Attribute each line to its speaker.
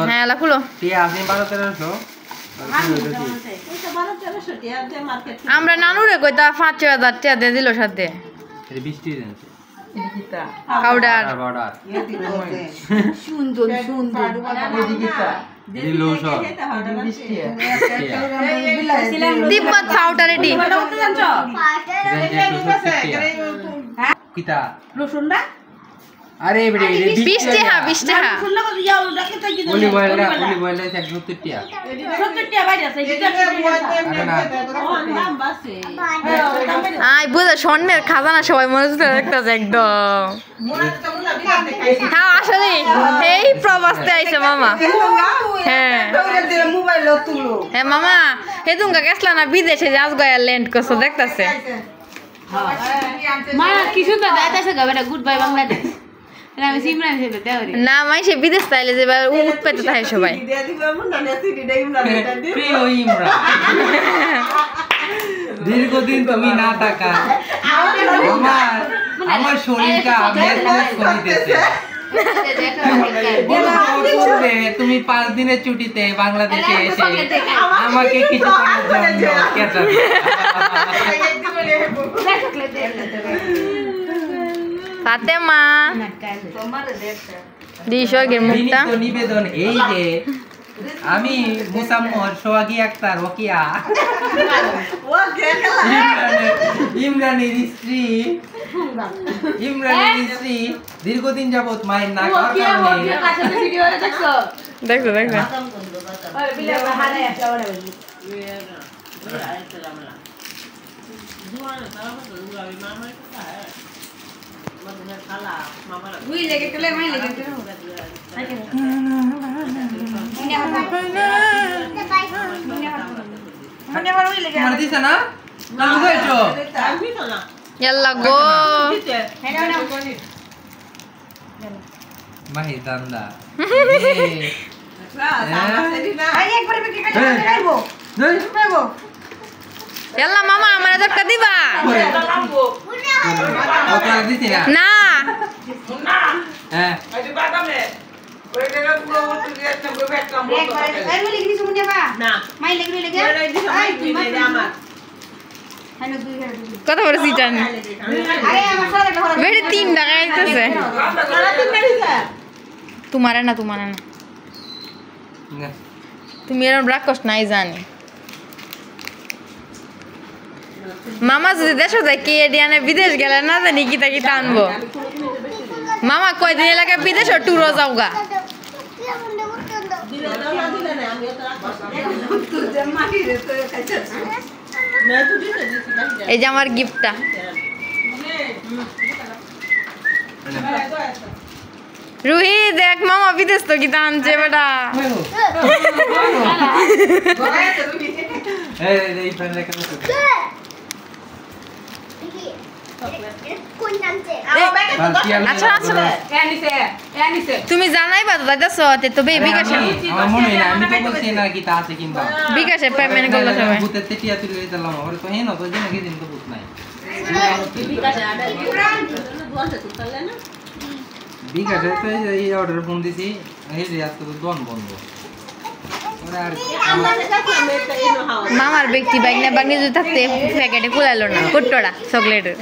Speaker 1: হ্যাঁ লা খুলো
Speaker 2: টিয়া আপনি 12-1300
Speaker 1: আমরা নানুরে কইতা 5-6 হাজার টাকা দিয়ে দিল সাথে
Speaker 2: এটা 20 টি দেন
Speaker 1: পাউডার
Speaker 2: পাউডার
Speaker 3: সুন্দর সুন্দর
Speaker 2: দিলোস
Speaker 1: তিব্বত পাউডার রেডি
Speaker 2: কিতা
Speaker 3: রসুনটা
Speaker 2: আরে বেড়ে
Speaker 1: 20 টাকা 20 টাকা
Speaker 2: অলিভ অয়েল 170 টাকা
Speaker 3: 70 টাকা বাইরে আছে
Speaker 1: আই বুঝা স্বর্ণের খাজানা সবাই মনে হচ্ছে দেখতেছে একদম হ্যাঁ আসলে এই প্রবাসতে আইছে মামা হ্যাঁ হ্যাঁ মামা হেদুঙ্গা গেছলা না বিদেশে যাস গয়া ল্যান্ড করছো দেখতেছে
Speaker 3: মা কি সুন্দর যাইতাছে গো বেটা গুড বাই বাংলাদেশ আমি সিমরান হিসেবে দেওরি
Speaker 1: না মাইসে বিদেশ তাইলে যে উৎপেতে থাকে সবাই
Speaker 2: প্রিয় ইমরান দীর্ঘদিন তুমি না থাকা আমার শরীরটা মেসমেস করিতেছে তুমি 5 দিনের ছুটিতে বাংলাদেশে এসে আমাকে কিছু করার জন্য কেটাবে
Speaker 1: ফাতেমা দিশগের মুক্তা
Speaker 2: নিবেদন এই যে আমি মুসাম্মদ সোহাগী আক্তার ওকিয়া ইমরানের স্ত্রী দীর্ঘদিন যাবত মায়ের না খাওয়ার কারণে
Speaker 1: দেখো দেখো
Speaker 2: তোমার দিছে না তুমি কইছো
Speaker 1: ইয়াল্লা গো
Speaker 2: মাহি দান্দা
Speaker 1: ইয়াল্লা মামা আমার একটা দিবা
Speaker 2: ওটা দিছি না
Speaker 1: না
Speaker 2: হ্যাঁ
Speaker 1: কত বড় সিটান বেড়ে 3 টাকা আইতেছে তোমারে না তুমি এরকম রাক্ষস নাই জানি মামা যদি দেশ যায় কে ডিয়ানে বিদেশ গেলে না জানি কিতা কিতা আনবো মামা কয়দিন এলাকা বিদেশ ট্যুরও যাওগা এই যে আমার গিফটটা রুহি দেখ মামা বিদেশ তো কিতা আনছে বেটা আচ্ছা আচ্ছা তুমি জানাইবা তো দাদাছো তো বিকাশে
Speaker 2: আমার মনে হয় না আমি তো বলছি না কি তা আছে কিংবা
Speaker 1: বিকাশে পেমেন্ট করলে সবাই
Speaker 2: ভূতের টিয়া তুলে দিলাম আমার তো হেন তো জানা কি দিন তো ভূত নাই বিকাশে তো এই অর্ডার ফোন দিছি এই যে আজকে তো দোকান বন্ধ
Speaker 1: মামার ব্যক্তি বাইক না বাগনি যদি থাকতে প্যাকেটে কুলাইলো না কুট্টোটা চকলেটের